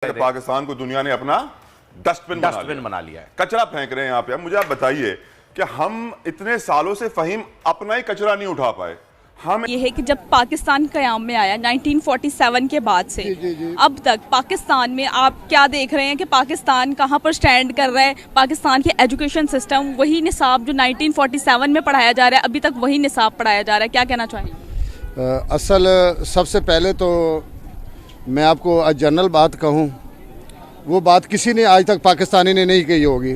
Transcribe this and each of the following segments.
पाकिस्तान को दुनिया ने अपना डस्टबिन बना लिया है। कचरा फेंक रहे हैं यहाँ पे। अब मुझे आप बताइए कि हम इतने सालों से फहीम अपना ही कचरा नहीं उठा पाए। हम ये है कि जब पाकिस्तान कयाम में आया 1947 के बाद से अब तक पाकिस्तान में आप क्या देख रहे हैं कि पाकिस्तान कहाँ पर स्टैंड कर रहा है। पाकिस्तान के एजुकेशन सिस्टम वही निसाब जो 1947 में पढ़ाया जा रहा है, अभी तक वही निसाब पढ़ाया जा रहा है। क्या कहना चाहेंगे? असल सबसे पहले तो मैं आपको जनरल बात कहूँ, वो बात किसी ने आज तक पाकिस्तानी ने नहीं कही होगी।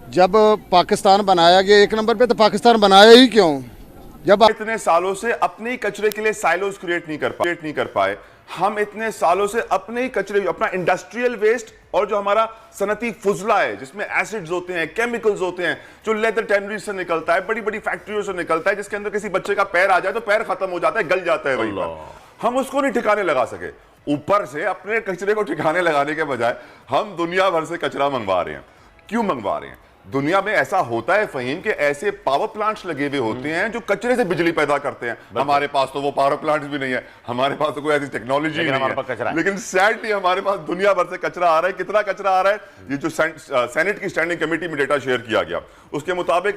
जब पाकिस्तान बनाया गया, एक नंबर पे तो पाकिस्तान बनाया ही क्यों, जब इतने सालों से अपने कचरे के लिए साइलोज क्रिएट नहीं कर पाए। हम इतने सालों से अपने ही कचरे, अपना इंडस्ट्रियल वेस्ट और जो हमारा सनती फुजला है जिसमें एसिड्स होते हैं, केमिकल्स होते हैं, जो लेदर टैनरी से निकलता है, बड़ी बड़ी फैक्ट्रियों से निकलता है, जिसके अंदर किसी बच्चे का पैर आ जाए तो पैर खत्म हो जाता है, गल जाता है वहीं पर। हम उसको नहीं ठिकाने लगा सके। ऊपर से अपने कचरे को ठिकाने लगाने के बजाय हम दुनिया भर से कचरा मंगवा रहे हैं। क्यों मंगवा रहे हैं? दुनिया में ऐसा होता है फहीम के ऐसे पावर प्लांट्स लगे हुए होते हैं जो कचरे से बिजली पैदा करते हैं। हमारे पास तो वो पावर प्लांट्स भी नहीं है, हमारे पास तो कोई ऐसी टेक्नोलॉजी नहीं है। लेकिन सैडली हमारे पास दुनिया भर से कचरा आ रहा है। कितना कचरा आ रहा है? ये जो सेनेट की स्टैंडिंग कमेटी में डेटा शेयर किया गया उसके मुताबिक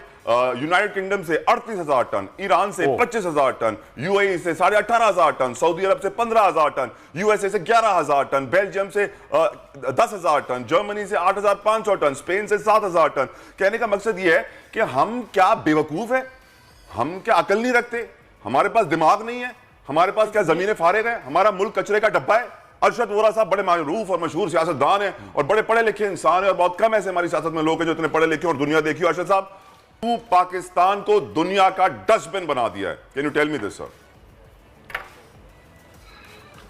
यूनाइटेड किंगडम से 38,000 टन, ईरान से 25,000 टन, यूएई से 18,500 टन, सऊदी अरब से 15,000 टन, यूएसए से 11,000 टन, बेल्जियम से 10,000 टन, जर्मनी से 8,500 टन, स्पेन से 7,000 टन। कहने का मकसद यह है कि हम क्या बेवकूफ है? हम क्या अकल नहीं रखते? हमारे पास दिमाग नहीं है? हमारे पास क्या जमीनें फारिग है? हमारा मुल्क कचरे का डब्बा है? अरशद वोरा साहब बड़े मारूफ और मशहूर सियासतदान हैं और बड़े पढ़े लिखे इंसान हैं और बहुत कम ऐसे हमारी सियासत में लोग हैं जो इतने पढ़े लिखे और दुनिया देखी। अरशद साहब, तू पाकिस्तान को दुनिया का डस्टबिन बना दिया है। Can you tell me this sir?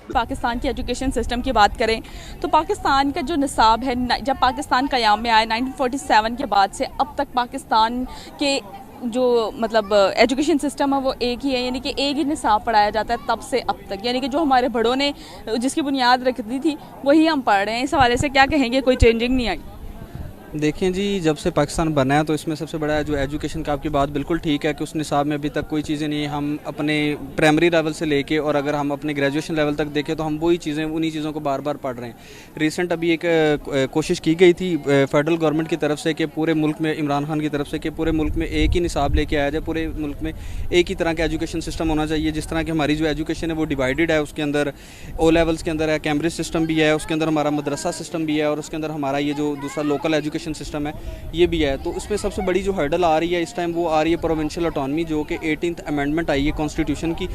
Pakistan की एजुकेशन सिस्टम की बात करें तो पाकिस्तान का जो निसाब है, जब पाकिस्तान कयाम में आया 1947 के बाद से अब तक पाकिस्तान के जो मतलब एजुकेशन सिस्टम है वो एक ही है, यानी कि एक ही निसाब पढ़ाया जाता है तब से अब तक। यानी कि जो हमारे बड़ों ने जिसकी बुनियाद रख दी थी वही हम पढ़ रहे हैं। इस हवाले से क्या कहेंगे? कोई चेंजिंग नहीं आई? देखें जी, जब से पाकिस्तान बना है तो इसमें सबसे बड़ा है जो एजुकेशन का। आपकी बात बिल्कुल ठीक है कि उस निसाब में अभी तक कोई चीज़ें नहीं है। हम अपने प्राइमरी लेवल से लेके और अगर हम अपने ग्रेजुएशन लेवल तक देखें तो हम वही चीज़ें, उन्हीं चीज़ों को बार बार पढ़ रहे हैं। रिसेंट अभी एक कोशिश की गई थी फेडरल गवर्नमेंट की तरफ से कि पूरे मुल्क में, इमरान खान की तरफ से, कि पूरे मुल्क में एक ही निसाब लेके आया जाए, पूरे मुल्क में एक ही तरह का एजुकेशन सिस्टम होना चाहिए। जिस तरह की हमारी जो एजुकेशन है वो डिवाइडेड है, उसके अंदर ओ लेवल्स के अंदर है कैम्ब्रिज सिस्टम भी है, उसके अंदर हमारा मदरसा सिस्टम भी है और उसके अंदर हमारा ये जो दूसरा लोकल एजुकेशन सिस्टम है ये भी है। तो उसमें सबसे बड़ी जो हर्डल आ रही है इस टाइम वो आ रही है प्रोविंशियल ऑटोनॉमी, जो कि 18th अमेंडमेंट आई है कॉन्स्टिट्यूशन की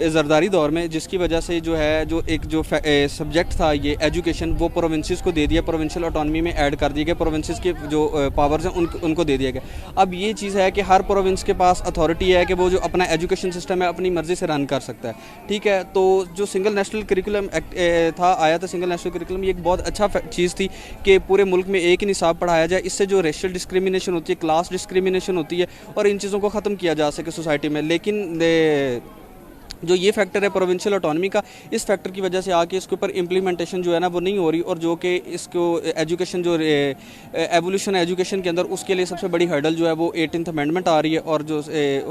ज़रदारी दौर में, जिसकी वजह से जो है जो एक जो सब्जेक्ट था ये एजुकेशन वो प्रोविंसेस को दे दिया, प्रोविंशियल ऑटोनॉमी में ऐड कर दिया गया। प्रोविंसेस के जो पावर्स हैं उनको दे दिया गया। अब ये चीज़ है कि हर प्रोविंस के पास अथॉरिटी है कि वो जो अपना एजुकेशन सिस्टम है अपनी मर्ज़ी से रन कर सकता है। ठीक है, तो जो सिंगल नेशनल करिकुलम एक्ट आया था सिंगल नेशनल करिकुलम, ये एक बहुत अच्छा चीज़ थी कि पूरे मुल्क में एक ही निसाब पढ़ाया जाए। इससे जो रेशियल डिस्क्रिमिनेशन होती है, क्लास डिस्क्रिमिनेशन होती है और इन चीज़ों को ख़त्म किया जा सके सोसाइटी में। लेकिन जो ये फैक्टर है प्रोविंशियल ऑटोनॉमी का, इस फैक्टर की वजह से आके इसके ऊपर इम्प्लीमेंटेशन जो है ना वो नहीं हो रही, और जो कि इसको एजुकेशन जो एवोल्यूशन एजुकेशन के अंदर उसके लिए सबसे बड़ी हर्डल जो है वो 18th अमेंडमेंट आ रही है। और जो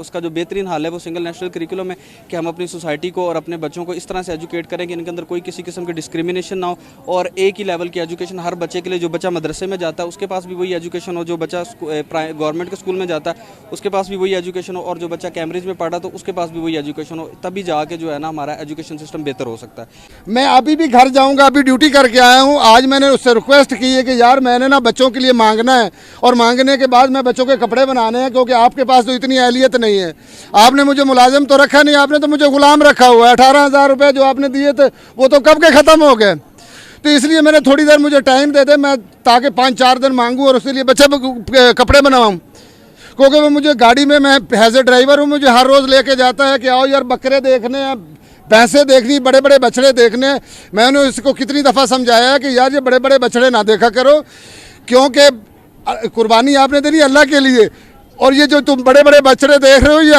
उसका जो बेहतरीन हाल है वो सिंगल नेशनल करिकुलम है कि हम अपनी सोसाइटी को और अपने बच्चों को इस तरह से एजुकेट करें कि इनके अंदर कोई किसी किस्म की डिस्क्रिमिनेशन ना हो और एक ही लेवल की एजुकेशन हर बच्चे के लिए। जो बच्चा मदरसे में जाता है उसके पास भी वही एजुकेशन हो, जो बच्चा गवर्नमेंट के स्कूल में जाता है उसके पास भी वही एजुकेशन हो, और जो बच्चा कैम्ब्रिज में पढ़ा तो उसके पास भी वही एजुकेशन हो। तभी जाके जो है ना हमारा एजुकेशन सिस्टम बेहतर हो सकता है। मैं अभी भी घर जाऊंगा, अभी ड्यूटी करके आया हूं। आज मैंने उससे रिक्वेस्ट की है कि यार मैंने ना बच्चों के लिए मांगना है और मांगने के बाद मैं बच्चों के कपड़े बनाने हैं, क्योंकि आपके पास तो इतनी अहलियत नहीं है। आपने मुझे मुलाजिम तो रखा नहीं, आपने तो मुझे गुलाम रखा हुआ है। 18,000 रुपये जो आपने दिए थे वो तो कब के ख़त्म हो गए। तो इसलिए मैंने थोड़ी देर मुझे टाइम दे दे, मैं ताकि 5-4 दिन मांगूँ और उसके लिए बच्चे कपड़े बनाऊँ, क्योंकि वो मुझे गाड़ी में, मैं हैज़ ए ड्राइवर हूँ, मुझे हर रोज़ लेके जाता है कि आओ यार बकरे देखने हैं, भैंसे देखनी, बड़े बड़े बछड़े देखने। मैंने इसको कितनी दफ़ा समझाया है कि यार ये बड़े बड़े बछड़े ना देखा करो, क्योंकि कुर्बानी आपने देनी अल्लाह के लिए, और ये जो तुम बड़े बड़े बछड़े देख रहे हो ये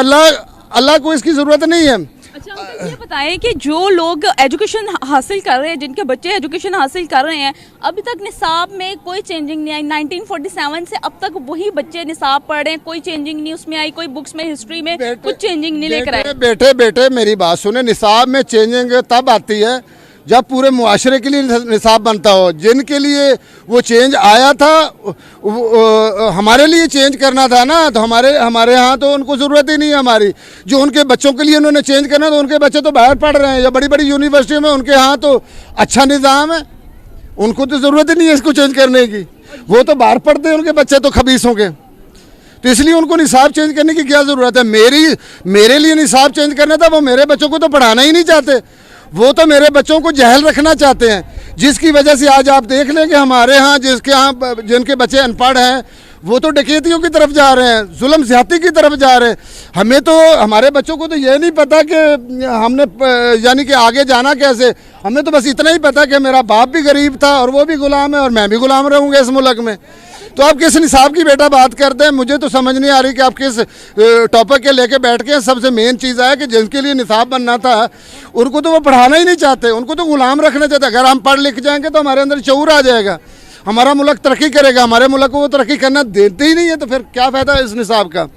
अल्लाह को इसकी ज़रूरत नहीं है। अच्छा, मुझे ये बताएं कि जो लोग एजुकेशन हासिल कर रहे हैं, जिनके बच्चे एजुकेशन हासिल कर रहे हैं, अभी तक निसाब में कोई चेंजिंग नहीं आई। 1947 से अब तक वही बच्चे निसाब पढ़ रहे हैं, कोई चेंजिंग नहीं उसमें आई, कोई बुक्स में, हिस्ट्री में कुछ चेंजिंग नहीं लेकर आए। बेटे मेरी बात सुने, निसाब में चेंजिंग तब आती है जब पूरे मुआशरे के लिए निसाब बनता हो। जिनके लिए वो चेंज आया था हमारे लिए चेंज करना था ना, तो हमारे यहाँ तो उनको ज़रूरत ही नहीं है हमारी। जो उनके बच्चों के लिए उन्होंने चेंज करना, तो उनके बच्चे तो बाहर पढ़ रहे हैं या बड़ी बड़ी यूनिवर्सिटी में, उनके यहाँ तो अच्छा निज़ाम है, उनको तो ज़रूरत ही नहीं है इसको चेंज करने की। वो तो बाहर पढ़ते हैं, उनके बच्चे तो खबीसों के, तो इसलिए उनको निसाब चेंज करने की क्या ज़रूरत है। मेरे लिए निसाब चेंज करना था, वो मेरे बच्चों को तो पढ़ाना ही नहीं चाहते, वो तो मेरे बच्चों को जहल रखना चाहते हैं, जिसकी वजह से आज आप देख लें कि हमारे यहाँ जिनके बच्चे अनपढ़ हैं वो तो डकैतियों की तरफ जा रहे हैं, जुल्म ज़्यादती की तरफ जा रहे हैं। हमें तो, हमारे बच्चों को तो ये नहीं पता कि हमने यानी कि आगे जाना कैसे। हमें तो बस इतना ही पता कि मेरा बाप भी गरीब था और वो भी गुलाम है और मैं भी गुलाम रहूँगा इस मुल्क में। तो आप किस निसाब की बेटा बात करते हैं, मुझे तो समझ नहीं आ रही कि आप किस टॉपिक के लेके बैठ के। सबसे मेन चीज़ है कि जिनके लिए निसाब बनना था उनको तो वो पढ़ाना ही नहीं चाहते, उनको तो गुलाम रखना चाहते। अगर हम पढ़ लिख जाएंगे तो हमारे अंदर शऊर आ जाएगा, हमारा मुल्क तरक्की करेगा। हमारे मुल्क को वो तरक्की करना देते ही नहीं है, तो फिर क्या फ़ायदा इस निसाब का।